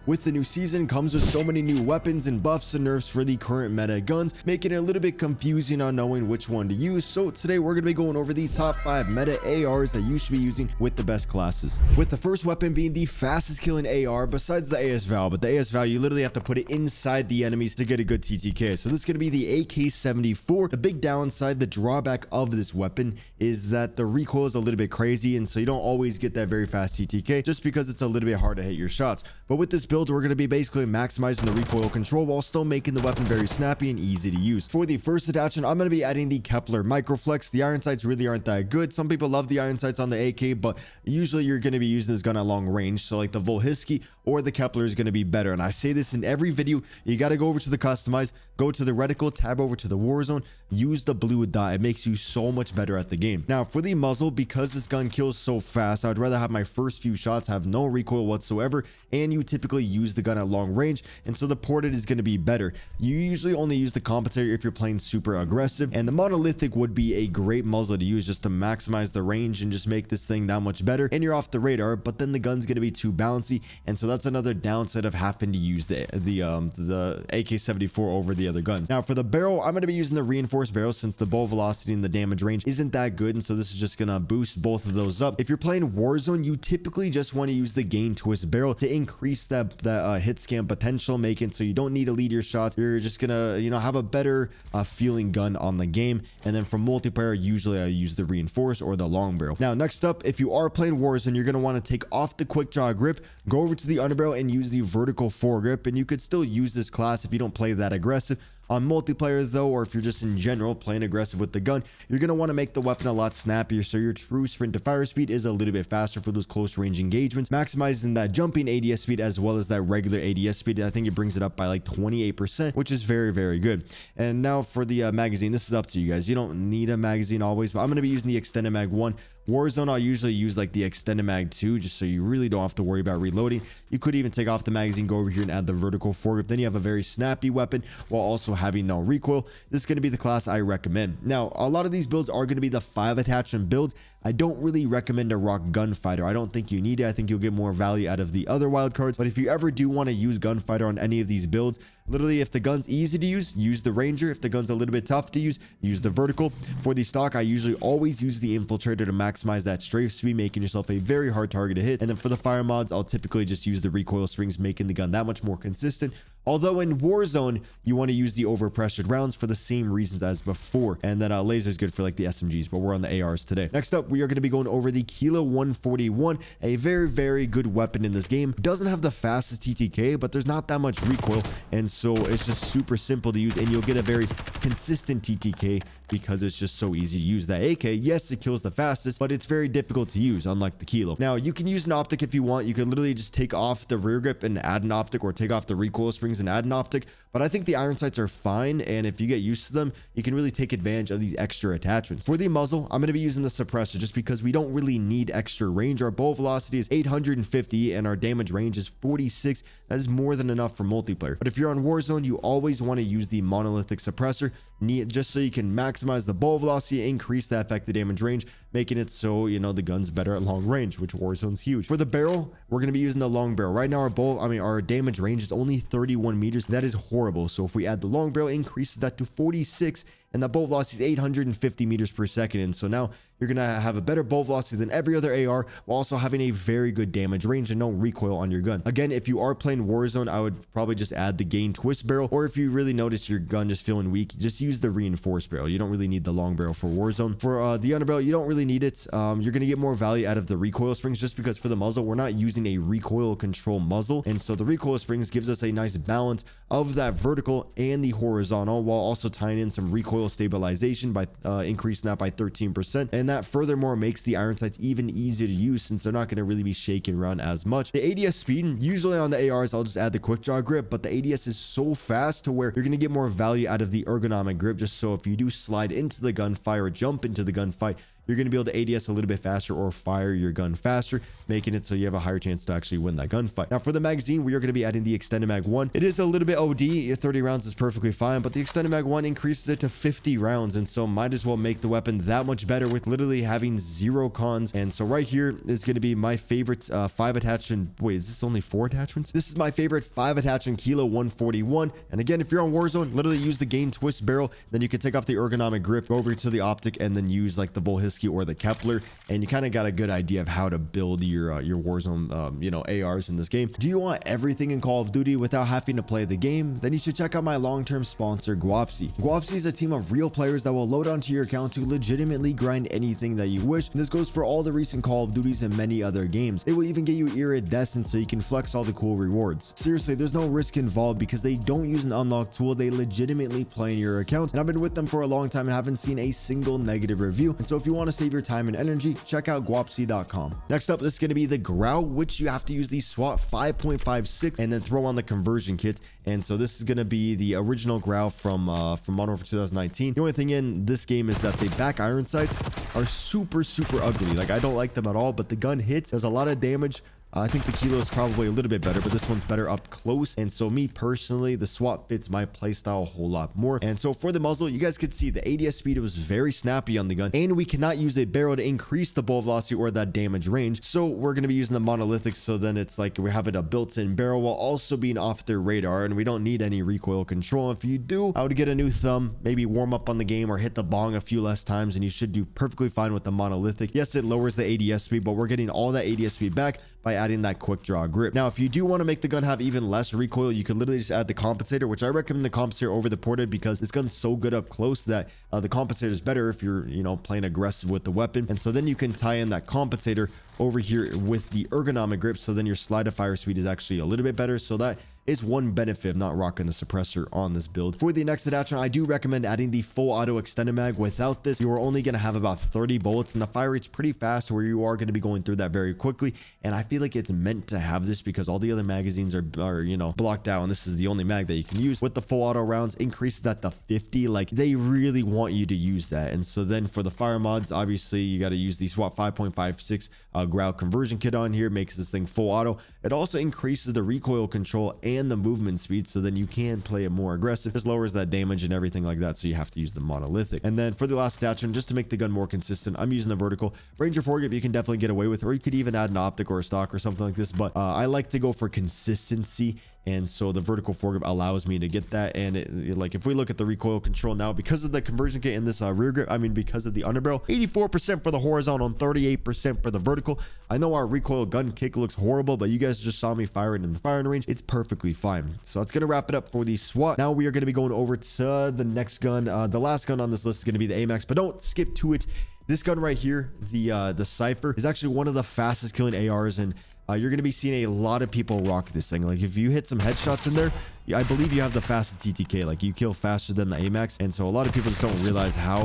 With the new season comes with so many new weapons and buffs and nerfs for the current meta guns, making it a little bit confusing on knowing which one to use. So today we're going to be going over the top 5 meta ARs that you should be using with the best classes. With the first weapon being the fastest killing AR besides the AS-Val, but the AS-Val you literally have to put it inside the enemies to get a good TTK. So this is going to be the AK-74. The big downside, the drawback of this weapon is that the recoil is a little bit crazy, and so you don't always get that very fast TTK just because it's a little bit hard to hit your shots. But with this build, we're going to be basically maximizing the recoil control while still making the weapon very snappy and easy to use. For the first attachment, I'm going to be adding the Kepler Microflex. The iron sights really aren't that good. Some people love the iron sights on the AK, but usually you're going to be using this gun at long range. So like the Volhisky or the Kepler is going to be better. And I say this in every video. You got to go over to the customize, go to the reticle, tab over to the Warzone, use the blue dot. It makes you so much better at the game. Now for the muzzle, because this gun kills so fast, I'd rather have my first few shots have no recoil whatsoever, and you typically use the gun at long range, and so the ported is going to be better. You usually only use the compensator if you're playing super aggressive, and the monolithic would be a great muzzle to use just to maximize the range and just make this thing that much better, and you're off the radar. But then the gun's going to be too bouncy, and so that's another downside of having to use the AK-74 over the other guns. Now for the barrel, I'm going to be using the reinforced barrel since the bow velocity and the damage range isn't that good, and so this is just going to boost both of those up. If you're playing Warzone, you typically just want to use the gain twist barrel to increase that hit scan potential, make it so you don't need to lead your shots. You're just gonna, you know, have a better feeling gun on the game. And then for multiplayer, usually I use the reinforced or the long barrel. Now next up, if you are playing Warzone, you're gonna want to take off the quick draw grip, go over to the underbarrel and use the vertical foregrip, and you could still use this class if you don't play that aggressive. On multiplayer though, or if you're just in general playing aggressive with the gun, you're going to want to make the weapon a lot snappier so your true sprint to fire speed is a little bit faster for those close range engagements, maximizing that jumping ADS speed as well as that regular ADS speed. I think it brings it up by like 28%, which is very, very good. And now for the magazine, this is up to you guys. You don't need a magazine always, but I'm going to be using the extended mag 1. Warzone, I'll usually use like the extended mag 2 just so you really don't have to worry about reloading. You could even take off the magazine, go over here and add the vertical foregrip. Then you have a very snappy weapon while also having no recoil. This is going to be the class I recommend. Now, a lot of these builds are going to be the 5 attachment builds. I don't really recommend a rock gunfighter. I don't think you need it. I think you'll get more value out of the other wild cards. But if you ever do want to use gunfighter on any of these builds, literally if the gun's easy to use the ranger. If the gun's a little bit tough to use the vertical. For the stock, I usually always use the infiltrator to maximize that strafe speed, making yourself a very hard target to hit. And then for the fire mods, I'll typically just use the recoil springs, making the gun that much more consistent. Although in Warzone, you want to use the overpressured rounds for the same reasons as before. And then laser is good for like the SMGs, but we're on the ARs today. Next up, we are going to be going over the Kilo 141, a very, very good weapon in this game. Doesn't have the fastest TTK, but there's not that much recoil. And so it's just super simple to use, and you'll get a very consistent TTK because it's just so easy to use. That AK, yes, it kills the fastest, but it's very difficult to use, unlike the Kilo. Now, you can use an optic if you want. You can literally just take off the rear grip and add an optic, or take off the recoil springs and add an optic. But I think the iron sights are fine, and if you get used to them, you can really take advantage of these extra attachments. For the muzzle, I'm going to be using the suppressor just because we don't really need extra range. Our bow velocity is 850 and our damage range is 46. That is more than enough for multiplayer. But if you're on Warzone, you always want to use the monolithic suppressor, just so you can maximize the bow velocity, increase the effective damage range, making it so, you know, the gun's better at long range, which Warzone's huge. For the barrel, we're going to be using the long barrel. Right now, our damage range is only 31 meters. That is horrible. So if we add the long barrel, increases that to 46, and the bow velocity is 850 meters per second. And so now you're going to have a better bow velocity than every other AR, while also having a very good damage range and no recoil on your gun. Again, if you are playing Warzone, I would probably just add the gain twist barrel, or if you really notice your gun just feeling weak, just use the reinforced barrel. You don't really need the long barrel for Warzone. For the underbarrel, you don't really need it. You're going to get more value out of the recoil springs, just because for the muzzle, we're not using a recoil control muzzle. And so the recoil springs gives us a nice balance of that vertical and the horizontal, while also tying in some recoil stabilization by increasing that by 13%. And that furthermore makes the iron sights even easier to use, since they're not going to really be shaking around as much. The ADS speed, usually on the ARs, I'll just add the quick draw grip, but the ADS is so fast to where you're going to get more value out of the ergonomic grip, just so if you do slide into the gunfire or jump into the gunfight, you're going to be able to ADS a little bit faster or fire your gun faster, making it so you have a higher chance to actually win that gunfight. Now for the magazine, we are going to be adding the extended mag 1. It is a little bit OD. 30 rounds is perfectly fine, but the extended mag 1 increases it to 50 rounds, and so might as well make the weapon that much better with literally having 0 cons. And so right here is going to be my favorite 5 attachment. Wait, is this only 4 attachments? This is my favorite 5 attachment Kilo 141. And again, if you're on Warzone, literally use the gain twist barrel, then you can take off the ergonomic grip, go over to the optic, and then use like the Volhisky or the Kepler, and you kind of got a good idea of how to build your Warzone you know, ARs in this game. Do you want everything in Call of Duty without having to play the game? Then you should check out my long-term sponsor, Guapsi. Guapsi is a team of real players that will load onto your account to legitimately grind anything that you wish. And this goes for all the recent Call of Duties and many other games. They will even get you iridescent so you can flex all the cool rewards. Seriously, there's no risk involved because they don't use an unlocked tool. They legitimately play in your account, and I've been with them for a long time and haven't seen a single negative review. And so if you want to save your time and energy, check out guapsi.com. Next up, this is going to be the Grau, which you have to use the SWAT 5.56 and then throw on the conversion kit. And so this is going to be the original Grau from Modern Warfare 2019. The only thing in this game is that the back iron sights are super ugly. Like, I don't like them at all, but the gun hits, does a lot of damage. I think the Kilo is probably a little bit better, but this one's better up close. And so me personally, the SWAT fits my playstyle a whole lot more. And so for the muzzle, you guys could see the ADS speed was very snappy on the gun, and we cannot use a barrel to increase the bullet velocity or that damage range. So we're going to be using the monolithic. So then it's like we're having a built-in barrel while also being off their radar, and we don't need any recoil control. If you do, I would get a new thumb, maybe warm up on the game or hit the bong a few less times, and you should do perfectly fine with the monolithic. Yes, it lowers the ADS speed, but we're getting all that ADS speed back by adding that quick draw grip. Now, if you do want to make the gun have even less recoil, you can literally just add the compensator, which I recommend the compensator over the ported because this gun's so good up close that the compensator is better if you're, you know, playing aggressive with the weapon. And so then you can tie in that compensator over here with the ergonomic grip, so then your slide to fire speed is actually a little bit better. So that is one benefit of not rocking the suppressor on this build. For the next attachment, I do recommend adding the full auto extended mag. Without this, you are only going to have about 30 bullets, and the fire rate's pretty fast where you are going to be going through that very quickly. And I feel like it's meant to have this because all the other magazines are you know, blocked out, and this is the only mag that you can use. With the full auto rounds, increases that to 50. Like, they really want you to use that. And so then for the fire mods, obviously you got to use the SWAT 5.56 Grau conversion kit on here, makes this thing full auto. It also increases the recoil control and the movement speed, so then you can play it more aggressive. Just lowers that damage and everything like that, so you have to use the monolithic. And then for the last attachment, just to make the gun more consistent, I'm using the vertical. Ranger foregrip you can definitely get away with, or you could even add an optic or a stock or something like this, but I like to go for consistency. And so the vertical foregrip allows me to get that. And like, if we look at the recoil control now, because of the conversion kit and this rear grip, I mean, because of the underbarrel, 84% for the horizontal and 38% for the vertical. I know our recoil gun kick looks horrible, but you guys just saw me fire it in the firing range. It's perfectly fine. So that's going to wrap it up for the SWAT. Now we are going to be going over to the next gun. The last gun on this list is going to be the AMAX, but don't skip to it. This gun right here, the CYPHER, is actually one of the fastest killing ARs, and you're going to be seeing a lot of people rock this thing. Like, if you hit some headshots in there, I believe you have the fastest TTK. Like, you kill faster than the AMAX. And so a lot of people just don't realize how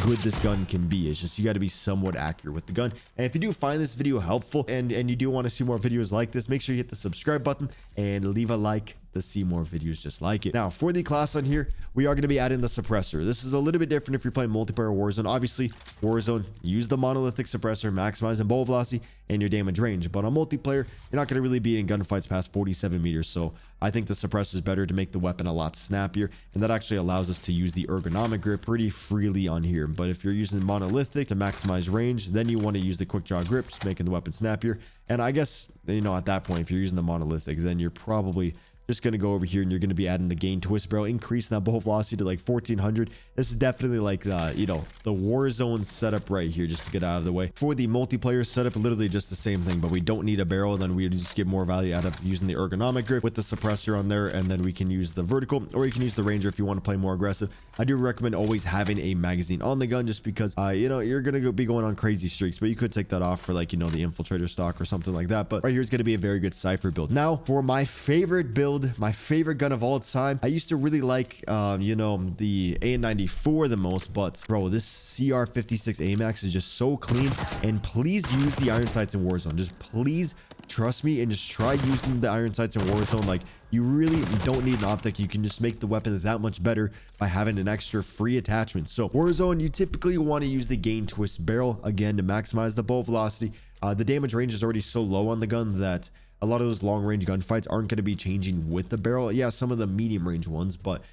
good this gun can be. It's just you got to be somewhat accurate with the gun. And if you do find this video helpful and you do want to see more videos like this, make sure you hit the subscribe button and leave a like to see more videos just like it. Now, for the class on here, we are going to be adding the suppressor. This is a little bit different if you're playing multiplayer Warzone. Obviously, Warzone, use the monolithic suppressor, maximizing bullet velocity and your damage range. But on multiplayer, you're not going to really be in gunfights past 47 meters. So I think the suppressor is better to make the weapon a lot snappier, and that actually allows us to use the ergonomic grip pretty freely on here. But if you're using monolithic to maximize range, then you want to use the quick draw grip, just making the weapon snappier. And I guess, you know, at that point, if you're using the monolithic, then you're probably just going to go over here and you're going to be adding the gain twist barrel, increasing that bullet velocity to like 1400. This is definitely like the, you know, the Warzone setup right here, just to get out of the way. For the multiplayer setup, literally just the same thing, but we don't need a barrel, and then we just get more value out of using the ergonomic grip with the suppressor on there. And then we can use the vertical, or you can use the Ranger if you want to play more aggressive. I do recommend always having a magazine on the gun, just because you know, you're going to be going on crazy streaks, but you could take that off for, like, you know, the infiltrator stock or something like that. But right here is going to be a very good CYPHER build. Now for my favorite build, my favorite gun of all time. I used to really like you know, the A94 the most, but bro, this CR56 AMAX is just so clean. And please use the iron sights in Warzone. Just please trust me and just try using the iron sights in Warzone. Like, you really don't need an optic. You can just make the weapon that much better by having an extra free attachment. So Warzone, you typically want to use the gain twist barrel again to maximize the bullet velocity. The damage range is already so low on the gun that a lot of those long range gunfights aren't going to be changing with the barrel. Yeah, some of the medium range ones, but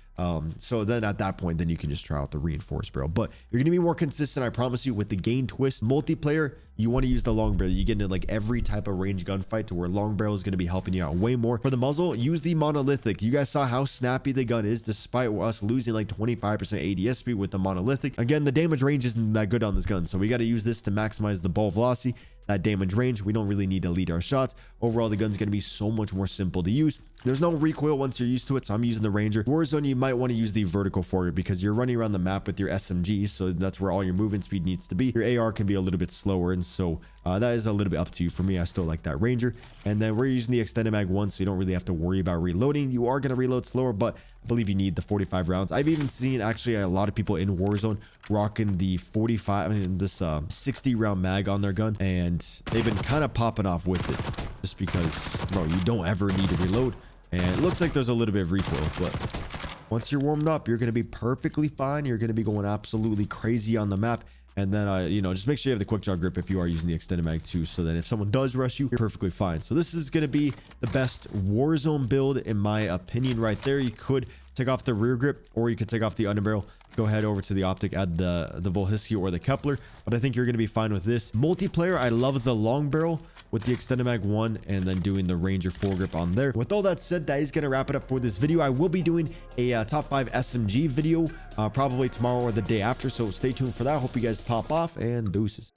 so then at that point, then you can just try out the reinforced barrel. But you're going to be more consistent, I promise you, with the gain twist. Multiplayer, you want to use the long barrel. You get into like every type of range gunfight to where long barrel is going to be helping you out way more. For the muzzle, use the monolithic. You guys saw how snappy the gun is despite us losing like 25% ADS speed with the monolithic. Again, the damage range isn't that good on this gun, so we got to use this to maximize the bullet velocity, that damage range. We don't really need to lead our shots. Overall, the gun's going to be so much more simple to use. There's no recoil once you're used to it, so I'm using the Ranger. Warzone, you might want to use the vertical for it because you're running around the map with your SMG, so that's where all your movement speed needs to be. Your AR can be a little bit slower, and so that is a little bit up to you. For me, I still like that Ranger. And then we're using the extended mag 1, so you don't really have to worry about reloading. You are going to reload slower, but I believe you need the 45 rounds. I've even seen actually a lot of people in Warzone rocking the 60 round mag on their gun, and they've been kind of popping off with it just because, bro, you don't ever need to reload. And it looks like there's a little bit of recoil, but once you're warmed up, you're going to be perfectly fine. You're going to be going absolutely crazy on the map. And then, you know, just make sure you have the quick draw grip if you are using the extended mag too, so that if someone does rush you, you're perfectly fine. So this is going to be the best Warzone build in my opinion right there. You could take off the rear grip, or you could take off the underbarrel. Go ahead over to the optic, add the Volhisky or the Kepler, but I think you're going to be fine with this. Multiplayer, I love the long barrel with the extended mag 1 and then doing the Ranger foregrip on there. With all that said, that is going to wrap it up for this video. I will be doing a top 5 SMG video probably tomorrow or the day after, so stay tuned for that. Hope you guys pop off, and deuces.